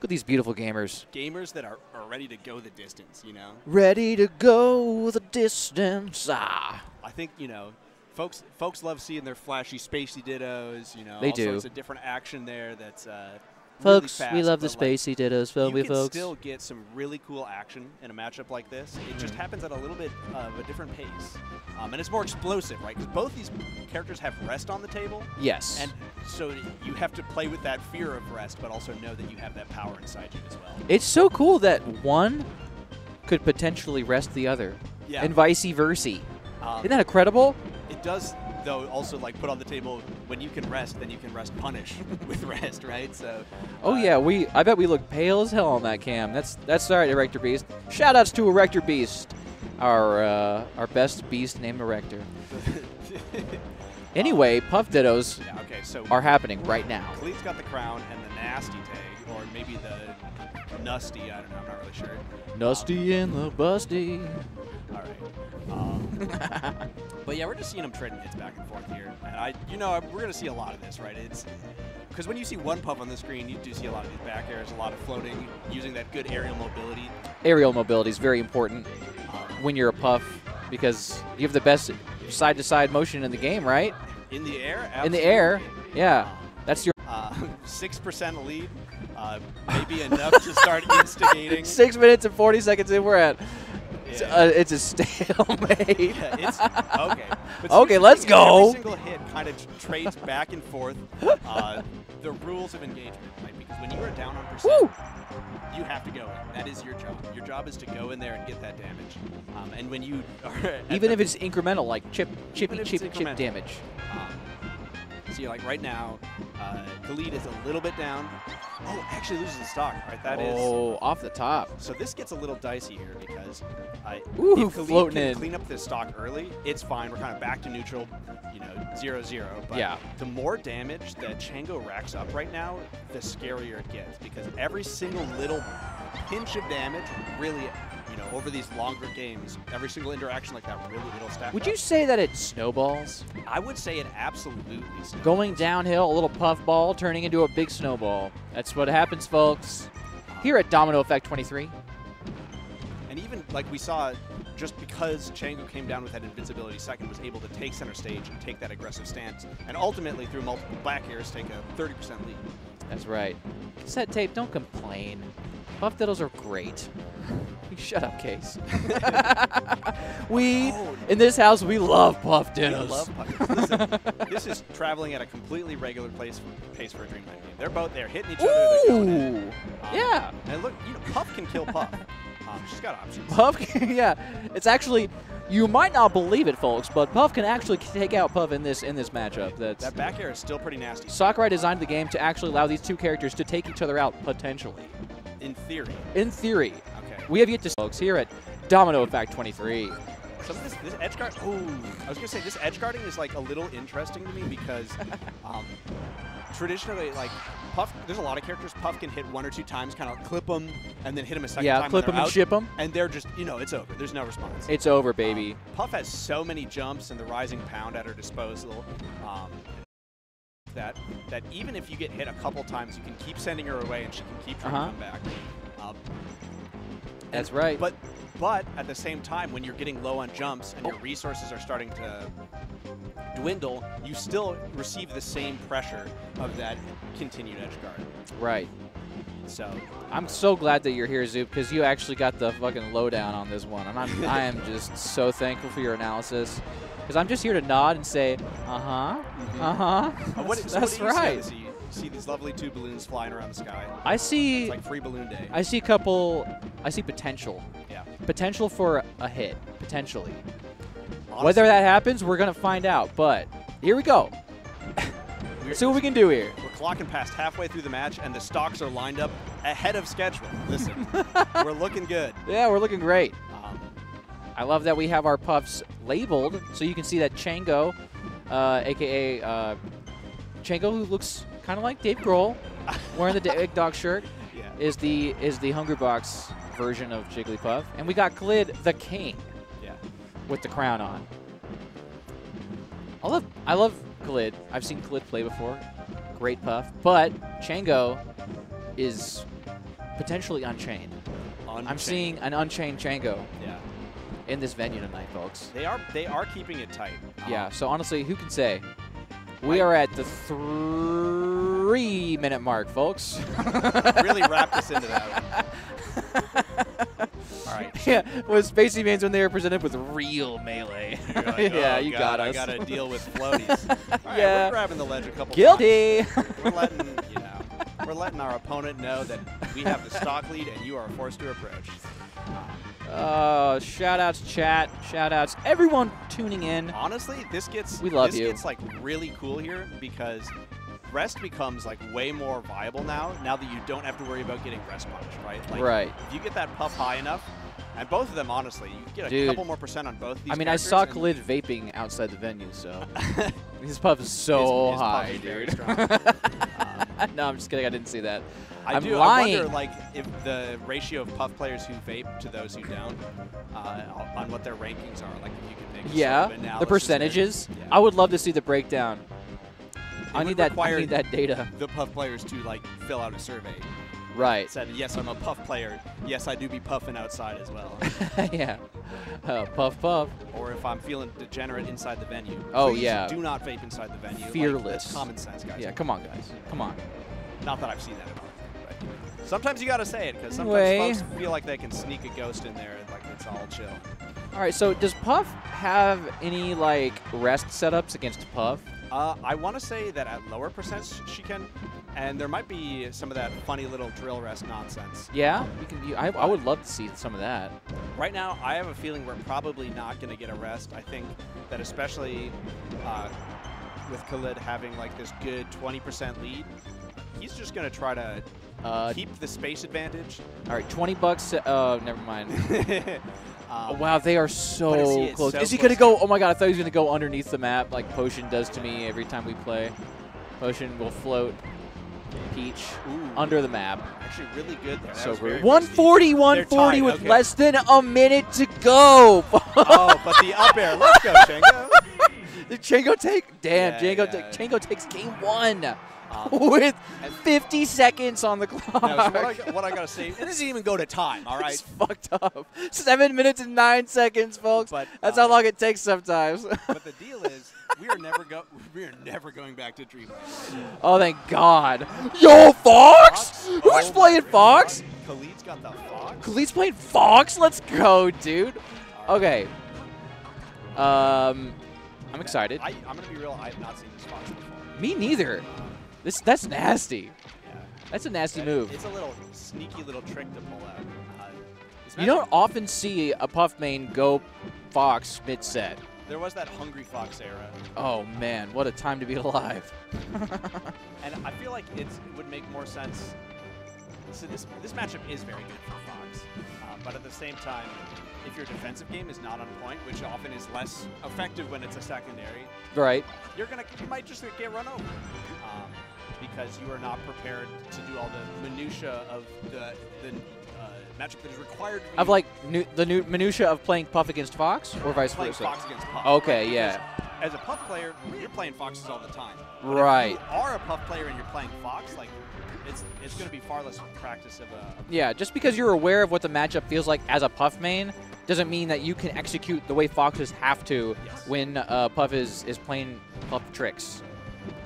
Look at these beautiful gamers. Gamers that are ready to go the distance, you know? Ready to go the distance. Ah. I think, you know, folks love seeing their flashy spacey dittos, you know. They all do. sorts of different action there that's Folks, really fast, we love the but, like, spacey dittos, don't we, you can folks? still get some really cool action in a matchup like this. It just happens at a little bit of a different pace. And it's more explosive, right? Because both these characters have rest on the table. Yes. And so you have to play with that fear of rest, but also know that you have that power inside you as well. It's so cool that one could potentially rest the other. Yeah. And vice versa. Isn't that incredible? It does, though, also like put on the table when you can rest, then you can rest punish with rest, right? So. Oh yeah, I bet we look pale as hell on that cam. That's all right, Erector Beast. Shoutouts to Erector Beast, our best beast named Erector. Anyway, Puff Dittos are happening right now. Khalid's got the crown and the nasty tag, or maybe the nusty. I don't know. I'm not really sure. Nusty and the busty. All right. But yeah, we're just seeing them trading hits back and forth here, and we're gonna see a lot of this, right? It's because when you see one Puff on the screen, you do see a lot of these back airs, a lot of floating, using that good aerial mobility. Aerial mobility is very important when you're a Puff because you have the best side-to-side motion in the game, right? In the air. Absolutely. In the air, yeah. That's your 6% lead. Maybe enough to start instigating. 6 minutes and 40 seconds in, we're at. Yeah. It's a stalemate. Yeah, it's okay. But okay, let's go. Every single hit kind of trades back and forth the rules of engagement, right? Because when you are down on percent, you have to go in. That is your job. Your job is to go in there and get that damage. And when you are even if it's incremental, like chip damage. See, like right now, Khalid is a little bit down. Oh, actually loses the stock, right? That is. Oh, off the top. So this gets a little dicey here because if Khalid can clean up this stock early, it's fine. We're kind of back to neutral, 0-0. But yeah. The more damage that Chango racks up right now, the scarier it gets because every single little pinch of damage really, over these longer games, every single interaction like that really will stack up. Would you say that it snowballs? I would say it absolutely snowballs. Going downhill, a little puff ball turning into a big snowball. That's what happens, folks. Here at Domino Effect 23. And even like we saw, just because Chango came down with that invincibility second, was able to take center stage and take that aggressive stance, and ultimately through multiple back airs take a 30% lead. That's right. Cassette tape, don't complain. Puff Diddles are great. Shut up, Case. In this house, we love Puff Diddles. We love Puff Diddles. Listen, this is traveling at a completely regular pace for a Dreamland game. They're both there, hitting each other. They're going in. Yeah. And look, Puff can kill Puff. She's got options. Puff, yeah. It's actually, you might not believe it, folks, but Puff can actually take out Puff in this matchup. That back air is still pretty nasty. Sakurai designed the game to actually allow these two characters to take each other out, potentially. In theory. In theory. Okay. We have yet to see, folks, here at Domino Effect 23. Some of this edge guard. Oh, I was gonna say this edge guarding is like a little interesting to me because traditionally, like Puff, there's a lot of characters Puff can hit one or two times, kind of clip them, and then hit them a second time. Yeah, clip them and ship them, and they're just, it's over. There's no response. It's over, baby. Puff has so many jumps and the rising pound at her disposal. That even if you get hit a couple times, you can keep sending her away and she can keep trying to come back. That's right. But at the same time, when you're getting low on jumps and your resources are starting to dwindle, you still receive the same pressure of that continued edge guard. Right. So I'm so glad that you're here, Zoop, because you actually got the fucking lowdown on this one, and I am just so thankful for your analysis. Because I'm just here to nod and say, That's right. You see these lovely two balloons flying around the sky. I see. It's like free balloon day. I see potential. Yeah. Potential for a hit, potentially. Honestly, whether that happens, we're gonna find out. But here we go. Let's see what we can do here. We're clocking past halfway through the match, and the stocks are lined up ahead of schedule. Listen, we're looking good. Yeah, we're looking great. I love that we have our Puffs labeled, so you can see that Chango, a.k.a. Chango, who looks kind of like Dave Grohl, wearing the Egg Dog shirt, is the Hungry Box version of Jigglypuff. And we got Khalid, the king, with the crown on. I love Khalid. I've seen Khalid play before. Great Puff. But Chango is potentially Unchained. Unchained. I'm seeing an Unchained Chango Yeah. in this venue tonight, folks. They are keeping it tight. Yeah, so honestly, who can say? We are at the 3-minute mark, folks. Really wrapped us into that one. All right. Yeah, was Spacey Mains when they were presented with real melee. You're like, Yeah, oh, you God, got us. I got to deal with floaties. All right, Yeah. We're grabbing the ledge a couple Guilty. times. We're letting our opponent know that we have the stock lead and you are forced to approach. Shout outs, chat. Shout outs, everyone tuning in. Honestly, this gets like really cool here because rest becomes like way more viable now that you don't have to worry about getting rest punished, right? Like, Right. If you get that puff high enough, and both of them, honestly, you get a couple more % on both of these. I mean, I saw Khalid vaping outside the venue, so his puff is so his high, puff is very dude. strong. No, I'm just kidding. I didn't see that. I I'm do. lying. I wonder, like, if the ratio of puff players who vape to those who don't, on what their rankings are. Like, if you could make sort of analysis the percentages. there. Yeah. I would love to see the breakdown. I would need that require data. The puff players to like fill out a survey. Right. Said, yes, I'm a puff player. Yes, I do be puffing outside as well. Yeah. Puff, puff. Or if I'm feeling degenerate inside the venue. Oh, please yeah. do not vape inside the venue. Fearless. Like, that's common sense, guys. Yeah, come on, guys. Come on. Not that I've seen that at all. But sometimes you got to say it because sometimes Anyway. folks feel like they can sneak a ghost in there and like it's all chill. All right, so does Puff have any, like, rest setups against Puff? I want to say that at lower percents she can, and there might be some of that funny little drill rest nonsense. Yeah? I would love to see some of that. Right now, I have a feeling we're probably not going to get a rest. I think that especially with Khalid having like this good 20% lead, he's just going to try to keep the space advantage. All right, $20. Oh, never mind. Oh, wow, they are so close. So Is he going to go? Oh, my God, I thought he was going to go underneath the map like Potion does to me every time we play. Potion will float Peach under the map. Actually, really good there. So very 140, 140 with okay. less than a minute to go. Oh, but the up air. Let's go, Chango. Did Chango take? Damn, Yeah, Chango takes game one with 50 seconds on the clock. No, so what I got to say, it doesn't even go to time, all right? It's fucked up. 7 minutes and 9 seconds, folks. But, that's how long it takes sometimes. But the deal is, we are never going back to Dreamland. Oh, thank God. Yo, Fox? Who's playing Fox? Khalid's got the Fox? Khalid's playing Fox? Let's go, dude. Okay. I'm excited. I'm going to be real, I have not seen this Fox before. Me neither. That's nasty. Yeah. That's a nasty move. It's a little sneaky little trick to pull out. You don't often see a Puff main go Fox mid-set. There was that Hungry Fox era. Oh, man. What a time to be alive. And I feel like it would make more sense. So this matchup is very good for Fox. But at the same time, if your defensive game is not on point, which often is less effective when it's a secondary, Right. you might just get run over because you are not prepared to do all the minutia of the matchup that is required. Of like the new minutia of playing Puff against Fox, or vice playing versa. Fox against Puff. Okay, right? yeah. As a Puff player, you're playing Foxes all the time. But Right. if you are a Puff player and you're playing Fox, like it's going to be far less practice of a. Yeah, just because you're aware of what the matchup feels like as a Puff main doesn't mean that you can execute the way Foxes have to when Puff is playing Puff tricks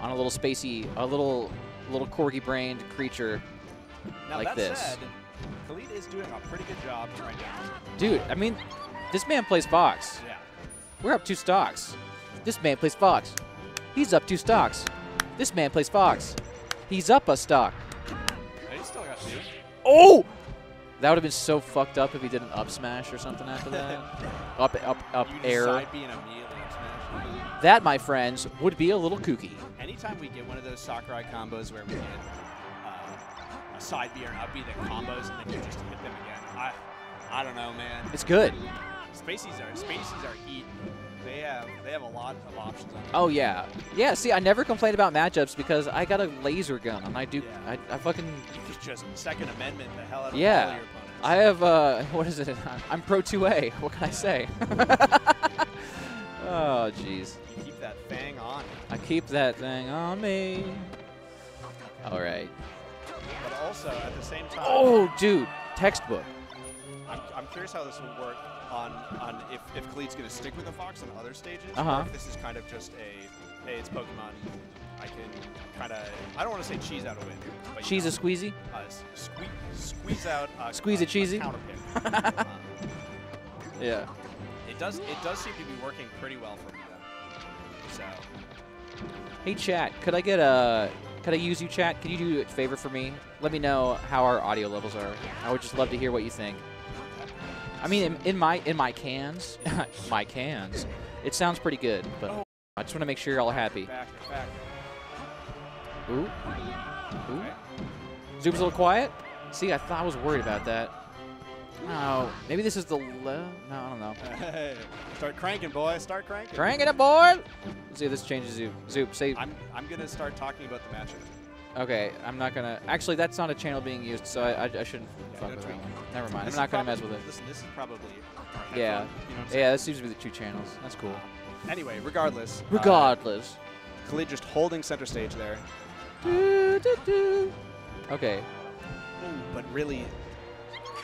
on a little spacey, a little corgi-brained creature Now like that this. said, Khalid is doing a pretty good job right now. Dude, I mean, this man plays Fox. Yeah. We're up 2 stocks. This man plays Fox. He's up 2 stocks. This man plays Fox. He's up a stock. He's still got 2. Oh! That would have been so fucked up if he did an up smash or something after that. up You air. decide being immediately up smash. That, my friends, would be a little kooky. Anytime we get one of those Sakurai combos where we get a side B or an up B that combos and then you just hit them again, I don't know, man. It's good. Spaceys are eaten. They have a lot of options on them. Oh, yeah. Yeah, see, I never complain about matchups because I got a laser gun, and I do, Yeah. I fucking... You could just Second Amendment the hell out of all Yeah. of your opponents. I have, what is it? I'm Pro 2A. What can I say? Oh, jeez. You keep that fang on. I keep that thing on me. All right. But also, at the same time, Oh, dude, textbook. I'm curious how this will work on if Khalid's going to stick with the Fox on other stages, Uh-huh. or if this is kind of just hey, it's Pokemon. I can kind of, I don't want to say cheese out a win. But Cheese a squeezy? Squeeze out. Squeeze a cheesy? Counter pick. Yeah. It does seem to be working pretty well for me though. So. Hey, chat, could I use you, chat? Could you do a favor for me? Let me know how our audio levels are. I would just love to hear what you think. I mean, in my cans, my cans, it sounds pretty good, but I just want to make sure you're all happy. Back. Ooh. Ooh. Okay. Zoom's a little quiet? See, I thought I was worried about that. Oh, maybe this is the no, I don't know. Hey, start cranking, boy. Start cranking. Cranking it, boy! Let's see if this changes Zoom. Zoom, say. I'm gonna start talking about the matchup. Okay, I'm not gonna. Actually, that's not a channel being used, so I shouldn't fuck with it. Never mind. I'm not gonna mess with it. Listen, this is probably. Yeah. You know what I'm saying? Yeah, that seems to be the two channels. That's cool. Anyway, regardless. Regardless. Khalid just holding center stage there. Okay. But really.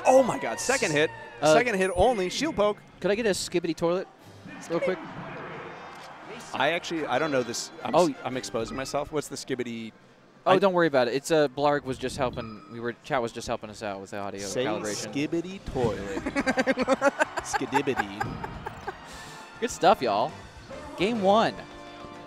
Oh my God! Second hit. Second hit only. Shield poke. Could I get a skibbity toilet, real quick? I don't know this. I'm exposing myself. What's the skibbity? Oh, don't worry about it. It's Blarg was just helping. Chat was just helping us out with the audio Say calibration. Skibbity toilet. Skidibbity. Good stuff, y'all. Game 1,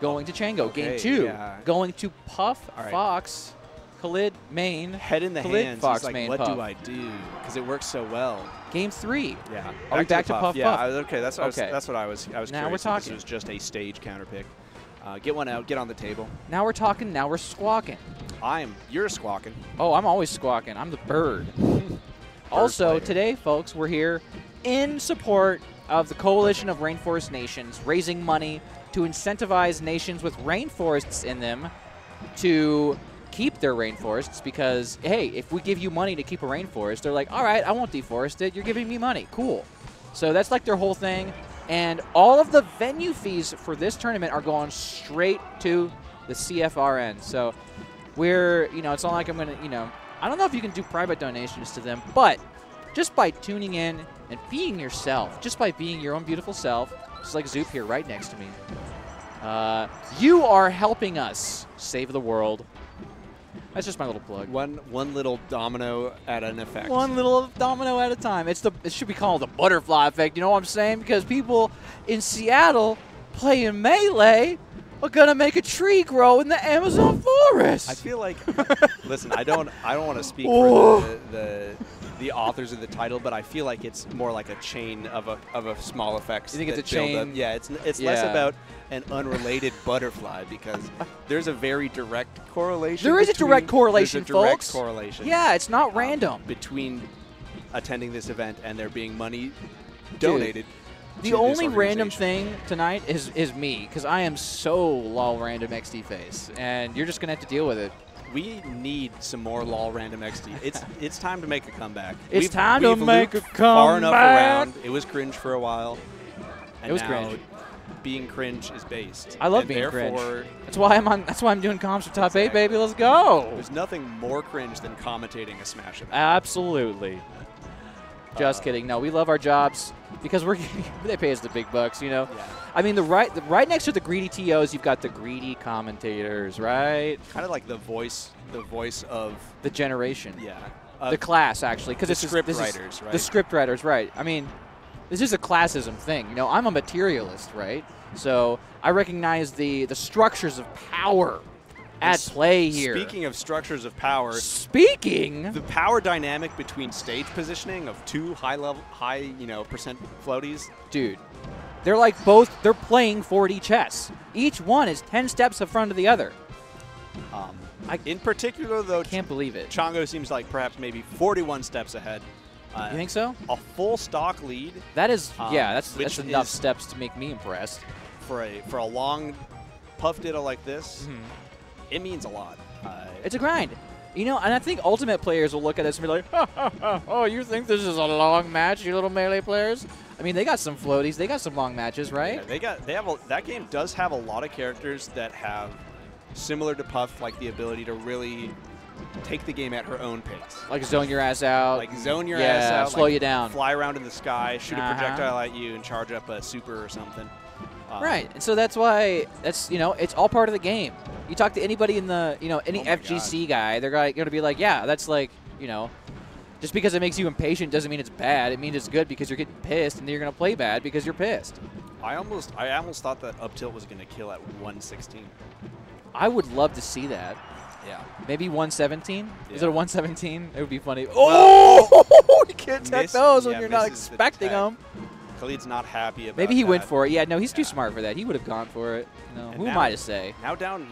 going to Chango. Okay, Game 2, yeah. going to Puff, All right. Fox, Khalid, main. Head in the Khalid, hands. Fox, He's like, main, what Puff. do I do? Because it works so well. Game 3. Yeah. Are we back to Puff? Yeah. Puff? Okay. That's what Okay. I was. I was Now curious we're if talking. This was just a stage counter pick. Get one out. Get on the table. Now we're talking. Now we're squawking. You're squawking. Oh, I'm always squawking. I'm the bird. Also, player. today, folks, we're here in support of the Coalition of Rainforest Nations, raising money to incentivize nations with rainforests in them to keep their rainforests because, hey, if we give you money to keep a rainforest, they're like, all right, I won't deforest it. You're giving me money. Cool. So that's like their whole thing. And all of the venue fees for this tournament are going straight to the CFRN. So we're, it's not like I'm going to, I don't know if you can do private donations to them, but just by tuning in and being yourself, just by being your own beautiful self, just like Zoop here right next to me, you are helping us save the world. That's just my little plug. One little domino at an effect. One little domino at a time. It should be called the butterfly effect, you know what I'm saying? Because people in Seattle playing Melee are gonna make a tree grow in the Amazon forest. I feel like, listen, I don't want to speak for the authors of the title, but I feel like it's more like a chain of a small effects. You think it's a that build chain? up. Yeah, it's less about an unrelated butterfly because there's a very direct correlation. There is a direct correlation, there's a direct folks. correlation. Yeah, it's not random. Between attending this event and there being money donated. The to only this random organization. thing tonight is me, because I am so lol random XD face, and you're just gonna have to deal with it. We need some more lol random XD. It's time to make a comeback. It's time to make a looped far enough comeback. around. It was cringe for a while. And It was now cringe. Being cringe is based. I love and being therefore, cringe. That's why I'm doing comms for top 8, Exactly. baby. Let's go. There's nothing more cringe than commentating a Smash event. Absolutely. Just kidding. No, we love our jobs because they pay us the big bucks, Yeah. I mean, the right next to the greedy TOs, you've got the greedy commentators, right? Kind of like the voice of The generation. the The class, actually, because the it's script writers, right? The script writers, right? I mean, this is a classism thing. I'm a materialist, right? So I recognize the structures of power at play here. Speaking of structures of power, Speaking, the power dynamic between stage positioning of two high percent floaties. dude, they're playing 4D chess. Each one is 10 steps in front of the other. In particular, though, Can't believe it. Chango seems like perhaps maybe 41 steps ahead. You think so? A full stock lead That is, that's which enough is- steps to make me impressed. for a long puff ditto like this, it means a lot. It's a grind. And I think Ultimate players will look at this and be like, oh, you think this is a long match, you little Melee players? I mean, they got some floaties. They got some long matches, right? Yeah, that game does have a lot of characters that have, similar to Puff, like the ability to really take the game at her own pace. Like zone your ass out. Like zone your ass out. Slow like you down. Fly around in the sky, shoot a projectile at you, and charge up a super or something. Right, and so that's why it's all part of the game. You talk to anybody in the any FGC guy, they're going to be like, yeah, that's like just because it makes you impatient doesn't mean it's bad. It means it's good because you're getting pissed, and then you're going to play bad because you're pissed. I almost thought that up tilt was going to kill at 116. I would love to see that. Yeah. Maybe 117? Yeah. Is it a 117? It would be funny. Oh! You can't tech those when you're not expecting them. Khalid's not happy about Maybe he that. went for it. Yeah, no, he's too smart for that. He would have gone for it. Who am I to say? Now down,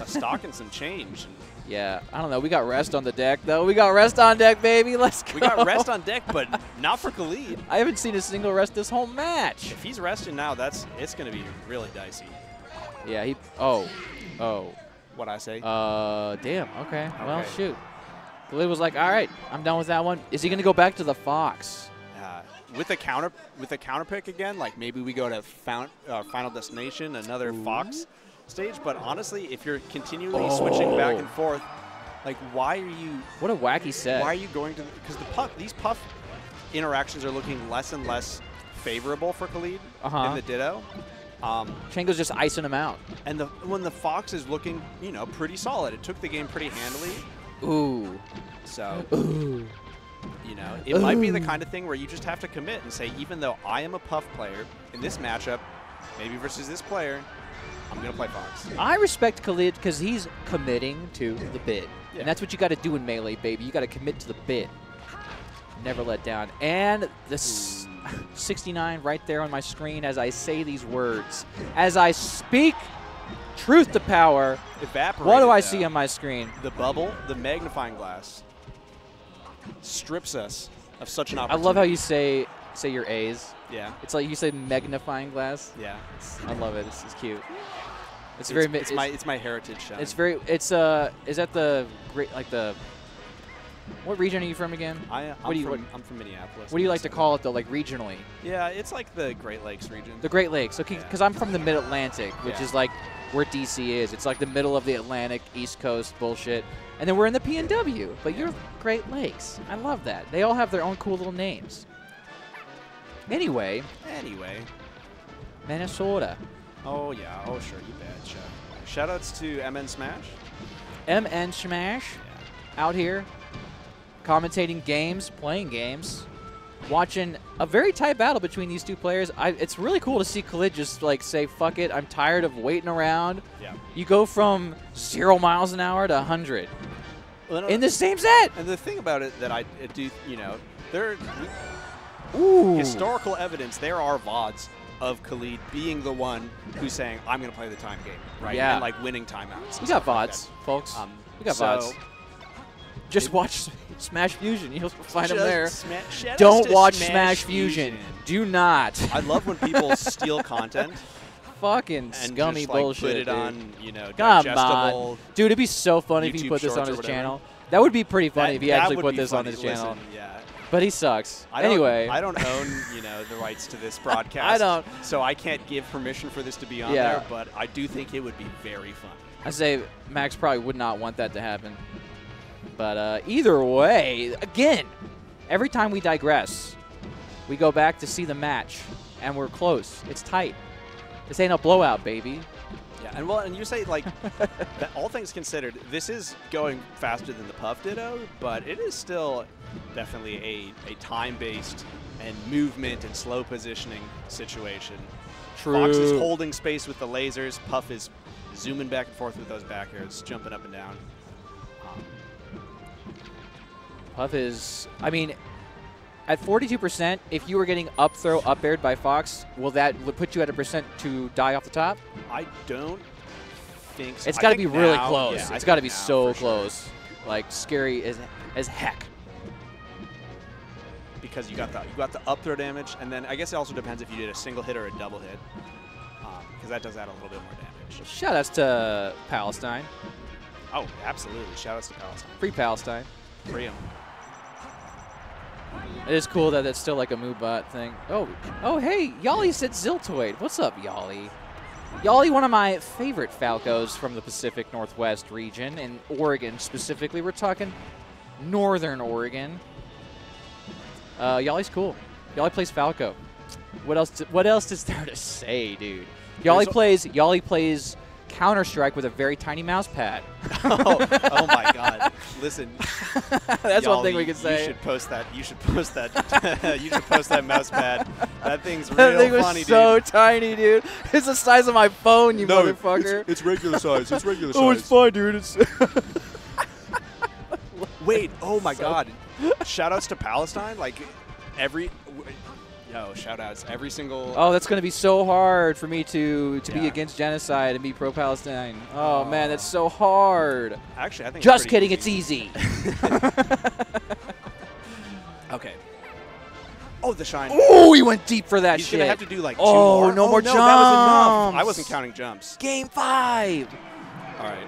a stock and some change. Yeah, I don't know. We got rest on the deck, though. We got rest on deck, baby. Let's go. We got rest on deck, but not for Khalid. I haven't seen a single rest this whole match. If he's resting now, it's going to be really dicey. Yeah, he. Oh. What'd I say? Damn. Okay. Well, shoot. Khalid was like, all right, I'm done with that one. Is he going to go back to the Fox? With a counter pick again, like maybe we go to Final Destination, another Fox stage. But honestly, if you're continually switching back and forth, like why are you? What a wacky set. Why are you going to? Because these puff interactions are looking less and less favorable for Khalid in the Ditto. Chango's just icing him out. And when the Fox is looking, pretty solid. It took the game pretty handily. Ooh. So. Ooh. It might be the kind of thing where you just have to commit and say, even though I am a Puff player in this matchup, maybe versus this player, I'm going to play Fox. I respect Khalid because he's committing to the bid. Yeah. And that's what you got to do in Melee, baby. You got to commit to the bid. Never let down. And this 69 right there on my screen as I say these words. As I speak truth to power. Evaporated. What do I see on my screen? The bubble, the magnifying glass, strips us of such an opportunity. I love how you say your A's. Yeah. It's like you say magnifying glass. Yeah. I love it. It's cute. It's my heritage show. It's very. Is that the great what region are you from again? I'm from Minneapolis. What do you like to call it though, like regionally? Yeah, it's like the Great Lakes region. The Great Lakes. Okay, because I'm from the Mid-Atlantic, which is like where DC is. It's like the middle of the Atlantic, East Coast bullshit. And then we're in the PNW, but you're Great Lakes. I love that. They all have their own cool little names. Anyway. Minnesota. Oh, yeah. Oh, sure. You bet. Shoutouts to MN Smash. MN Smash. Yeah. Out here commentating games, playing games, watching a very tight battle between these two players. It's really cool to see Khalid just like say, fuck it, I'm tired of waiting around. Yeah. You go from 0 miles an hour to 100 in the same set. And the thing about it that I do, there historical evidence, there are VODs of Khalid being the one who's saying, I'm going to play the time game, right? Yeah. And like winning timeouts. We got VODs, folks. We got VODs. Just watch Smash Fusion. You'll find them there. Don't watch Smash Fusion. Do not. I love when people steal content. Fucking scummy just, bullshit, put it dude. On, Come digestible on. Dude, it'd be so funny if he put this on his channel. That would be pretty funny if he actually put this on his channel. Yeah. But he sucks. Anyway. I don't own, the rights to this broadcast. I don't. So I can't give permission for this to be on there, but I do think it would be very fun. I say Max probably would not want that to happen. But either way, again, every time we digress, we go back to see the match, and we're close. It's tight. This ain't a blowout, baby. Yeah, and you say, like, that all things considered, this is going faster than the Puff Ditto, but it is still definitely a time-based and movement and slow positioning situation. True. Fox is holding space with the lasers. Puff is zooming back and forth with those back airs, jumping up and down. Puff is, I mean, at 42%, if you were getting up throw, up aired by Fox, will that put you at a percent to die off the top? I don't think so. It's got to be really close. Yeah, it's got to be so close. Sure. Like, scary as heck. Because you got the up throw damage, and then I guess it also depends if you did a single hit or a double hit, because that does add a little bit more damage. Shoutouts to Palestine. Oh, absolutely. Shoutouts to Palestine. Free Palestine. Free him. It is cool that it's still like a MooBot thing. Oh, hey, Yali said Ziltoid. What's up, Yali? Yali, one of my favorite Falcos from the Pacific Northwest region, in Oregon specifically. We're talking Northern Oregon. Yali's cool. Yali plays Falco. What else is there to say, dude? Yali plays Counter-Strike with a very tiny mouse pad. oh my God! Listen, that's Yali, one thing we can say. You should post that. You should post that. You should post that mouse pad. That thing's real that thing was funny, so dude. tiny, dude. It's the size of my phone, you motherfucker. It's regular size. It's regular size. Oh, it's fine, dude. It's Wait. Oh my God! Shoutouts to Palestine. Like shoutouts. Every single. Oh, that's going to be so hard for me to be against genocide and be pro-Palestine. Oh, man, that's so hard. Actually, I think Just kidding, it's easy. Okay. Oh, the shine. Oh, he went deep for that He's shit. going to have to do like 2 more. more. No more jumps. That was enough. I wasn't counting jumps. Game 5. All right.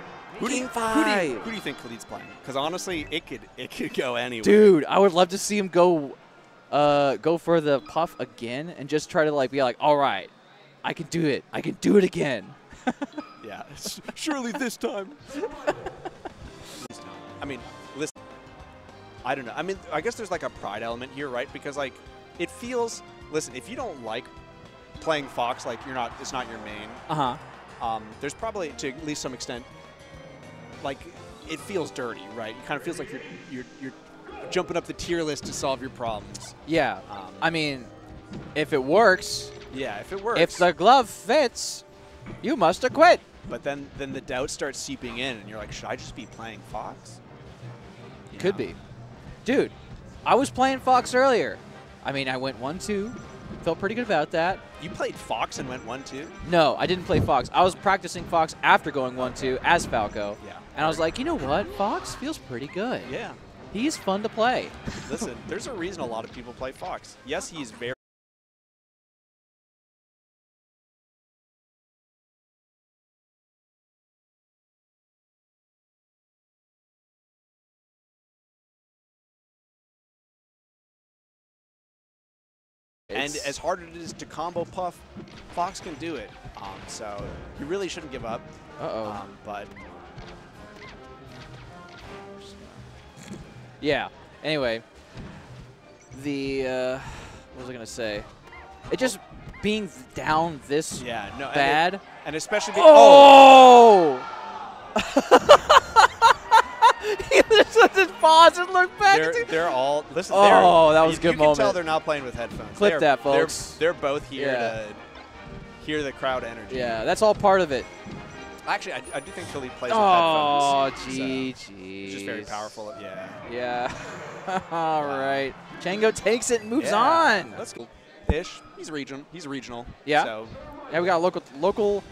Game 5. Who do you think Khalid's playing? Because honestly, it could go anywhere. Dude, I would love to see him go for the puff again and just try to be like, all right, I can do it. I can do it again. Yeah, surely this time. I mean, listen, I don't know. I mean, I guess there's like a pride element here, right? Because like it feels, listen, if you don't like playing Fox, like it's not your main. There's probably, to at least some extent, like it feels dirty, right? It kind of feels like you're jumping up the tier list to solve your problems. Yeah. I mean, if it works. Yeah, if it works. If the glove fits, you must have quit. But then the doubt starts seeping in, and you're like, should I just be playing Fox? Could be. Dude, I was playing Fox earlier. I mean, I went 1-2. Felt pretty good about that. You played Fox and went 1-2? No, I didn't play Fox. I was practicing Fox after going 1-2 as Falco. Yeah. And I was like, you know what? Fox feels pretty good. Yeah. He's fun to play. Listen, there's a reason a lot of people play Fox. Yes, he's very... And as hard as it is to combo Puff, Fox can do it. So you really shouldn't give up. But yeah. Anyway, what was I gonna say? It just being down this bad, and especially he just paused and looked back. They're all listen. Oh, that was a good moment. You can tell they're not playing with headphones. Clip that, folks. They're both here to hear the crowd energy. Yeah, that's all part of it. Actually, I do think Khalid plays with headphones. Oh, gee. It's just very powerful. Yeah. Yeah. All right. Chango takes it and moves on. That's cool. Ish. He's regional. Yeah. So. Yeah, we got a local